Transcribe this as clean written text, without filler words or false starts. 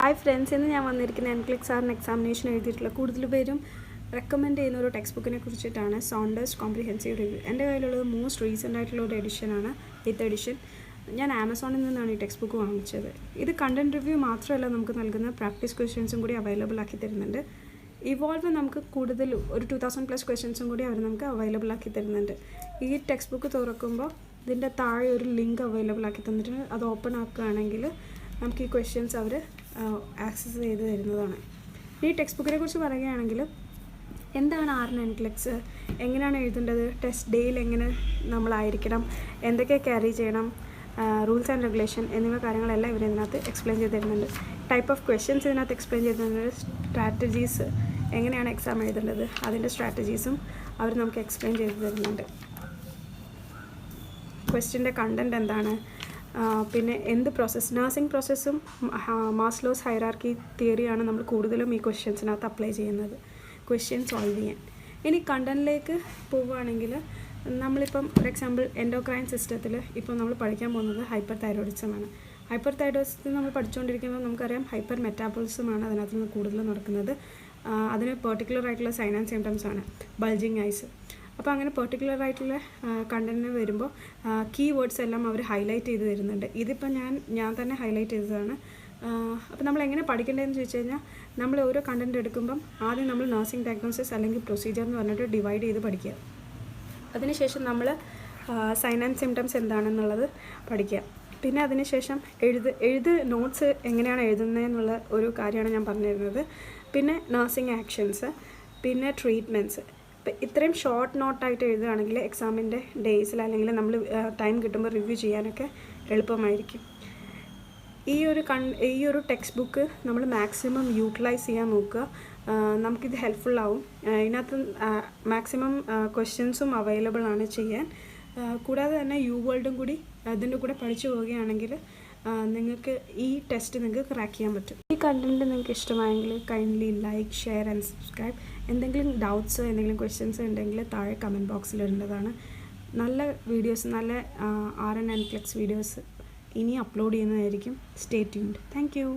Hi friends, ഇന്ന് ഞാൻ വന്നിരിക്കുന്ന NCLEX RN എക്സാമിനേഷൻ എഴുതിയിട്ടുള്ള കൂടുതൽ പേരും റെക്കമെൻഡ് ചെയ്യുന്ന ഒരു ടെക്സ്റ്റ് ബുക്കിനെ കുറിച്ചിട്ടാണ്. Saunders comprehensive review. എൻ്റെ കയ്യിലുള്ളത് മോസ്റ്റ് റീസെൻ്റ് ആയിട്ടുള്ള ഒരു എഡിഷനാണ്, 8th എഡിഷൻ. ഞാൻ ആമസോണിൽ നിന്നാണ് ഈ ടെക്സ്റ്റ് ബുക്ക് വാങ്ങിച്ചത്. ഇത് കണ്ടൻറ് റിവ്യൂ മാത്രമല്ല, നമുക്ക് നൽകുന്ന പ്രാക്ടീസ് ക്വസ്റ്റ്യൻസും കൂടി അവൈലബിൾ ആക്കി തരുന്നുണ്ട്. ഇവോൾവ് നമുക്ക് കൂടുതൽ ഒരു 2000+ ക്വസ്റ്റ്യൻസും കൂടി അവർ നമുക്ക് അവൈലബിൾ ആക്കി തരുന്നുണ്ട്. ഈ ടെക്സ്റ്റ് ബുക്ക് തുറക്കുമ്പോൾ ഇതിൻ്റെ താഴെ ഒരു ലിങ്ക് അവൈലബിൾ ആക്കി തന്നിട്ടുണ്ട്. അത് ഓപ്പൺ ആക്കുകയാണെങ്കിൽ നമുക്ക് ഈ ക്വസ്റ്റ്യൻസ് അവർ ആക്സസ് ചെയ്ത് തരുന്നതാണ്. ഈ ടെക്സ്റ്റ് ബുക്കിനെ കുറിച്ച് പറയുകയാണെങ്കിൽ, എന്താണ് RN NCLEX, എങ്ങനെയാണ് എഴുതേണ്ടത്, ടെസ്റ്റ് ഡേയിൽ എങ്ങനെ നമ്മളായിരിക്കണം, എന്തൊക്കെ ക്യാരി ചെയ്യണം, റൂൾസ് ആൻഡ് റെഗുലേഷൻ എന്നിവ കാര്യങ്ങളെല്ലാം ഇവർ ഇതിനകത്ത് എക്സ്പ്ലെയിൻ ചെയ്ത് തരുന്നുണ്ട്. ടൈപ്പ് ഓഫ് ക്വസ്റ്റ്യൻസ് ഇതിനകത്ത് എക്സ്പ്ലെയിൻ ചെയ്ത് തരുന്നുണ്ട്. സ്ട്രാറ്റജീസ്, എങ്ങനെയാണ് എക്സാം എഴുതേണ്ടത് അതിൻ്റെ സ്ട്രാറ്റജീസും അവർ നമുക്ക് എക്സ്പ്ലെയിൻ ചെയ്ത് തരുന്നുണ്ട്. ക്വസ്റ്റ്യൻ്റെ കണ്ടൻറ്റ് എന്താണ്, പിന്നെ എന്ത് പ്രോസസ്സ്, നഴ്സിംഗ് പ്രോസസ്സും മാസ്ലോസ് ഹൈറാർക്കി തിയറിയാണ് നമ്മൾ കൂടുതലും ഈ ക്വസ്റ്റ്യൻസിനകത്ത് അപ്ലൈ ചെയ്യുന്നത്, ക്വസ്റ്റ്യൻ സോൾവ് ചെയ്യാൻ. ഇനി കണ്ടൻറ്റിലേക്ക് പോവുകയാണെങ്കിൽ, നമ്മളിപ്പം ഫോർ എക്സാമ്പിൾ എൻഡോക്രൈൻ സിസ്റ്റത്തിൽ ഇപ്പോൾ നമ്മൾ പഠിക്കാൻ പോകുന്നത് ഹൈപ്പർ തൈറോയിഡിസമാണ്. ഹൈപ്പർ തൈറോയിഡിസം നമ്മൾ പഠിച്ചുകൊണ്ടിരിക്കുമ്പോൾ നമുക്കറിയാം ഹൈപ്പർ മെറ്റാബോളിസമാണ് അതിനകത്ത് നിന്ന് കൂടുതൽ നടക്കുന്നത്. അതിന് പെർട്ടിക്കുലർ ആയിട്ടുള്ള സൈൻ ആൻഡ് സിംറ്റംസ് ആണ് ബൾജിങ് ഐസ്. അപ്പോൾ അങ്ങനെ പെർട്ടിക്കുലർ ആയിട്ടുള്ള കണ്ടൻറ്റിന് വരുമ്പോൾ കീ വേർഡ്സ് എല്ലാം അവർ ഹൈലൈറ്റ് ചെയ്ത് തരുന്നുണ്ട്. ഇതിപ്പോൾ ഞാൻ തന്നെ ഹൈലൈറ്റ് ചെയ്തതാണ്. അപ്പോൾ നമ്മൾ എങ്ങനെ പഠിക്കേണ്ടതെന്ന് ചോദിച്ചു കഴിഞ്ഞാൽ, നമ്മൾ ഓരോ കണ്ടൻറ്റ് എടുക്കുമ്പം ആദ്യം നമ്മൾ നഴ്സിംഗ് ഡയഗ്നോസിസ് അല്ലെങ്കിൽ പ്രൊസീജിയർ എന്ന് പറഞ്ഞിട്ട് ഡിവൈഡ് ചെയ്ത് പഠിക്കുക. അതിനുശേഷം നമ്മൾ സൈൻ ആൻഡ് സിംറ്റംസ് എന്താണെന്നുള്ളത് പഠിക്കുക. പിന്നെ അതിനുശേഷം എഴുത് നോട്ട്സ് എങ്ങനെയാണ് എഴുതുന്നതെന്നുള്ള ഒരു കാര്യമാണ് ഞാൻ പറഞ്ഞു തരുന്നത്. പിന്നെ നഴ്സിംഗ് ആക്ഷൻസ്, പിന്നെ ട്രീറ്റ്മെൻറ്റ്സ്. ഇപ്പം ഇത്രയും ഷോർട്ട് നോട്ടായിട്ട് എഴുതുകയാണെങ്കിൽ എക്സാമിൻ്റെ ഡേയ്സിൽ അല്ലെങ്കിൽ നമ്മൾ ടൈം കിട്ടുമ്പോൾ റിവ്യൂ ചെയ്യാനൊക്കെ എളുപ്പമായിരിക്കും. ഈ ഒരു ടെക്സ്റ്റ് ബുക്ക് നമ്മൾ മാക്സിമം യൂട്ടിലൈസ് ചെയ്യാൻ നോക്കുക. നമുക്കിത് ഹെൽപ്ഫുള്ളാവും. ഇതിനകത്ത് മാക്സിമം ക്വസ്റ്റ്യൻസും അവൈലബിൾ ആണ് ചെയ്യാൻ. കൂടാതെ തന്നെ വേൾഡും കൂടി അതിൻ്റെ കൂടെ പഠിച്ചു പോവുകയാണെങ്കിൽ നിങ്ങൾക്ക് ഈ ടെസ്റ്റ് നിങ്ങൾക്ക് ക്രാക്ക് ചെയ്യാൻ പറ്റും. ഈ കണ്ടൻറ്റ് നിങ്ങൾക്ക് ഇഷ്ടമായെങ്കിൽ kindly like, share and subscribe. എന്തെങ്കിലും ഡൗട്ട്സ്, എന്തെങ്കിലും ക്വസ്റ്റ്യൻസ് ഉണ്ടെങ്കിൽ താഴെ കമൻറ്റ് ബോക്സിൽ ഇടേണ്ടതാണ്. നല്ല വീഡിയോസ്, നല്ല RN NCLEX വീഡിയോസ് ഇനി അപ്ലോഡ് ചെയ്യുന്നതായിരിക്കും. Stay tuned. Thank you.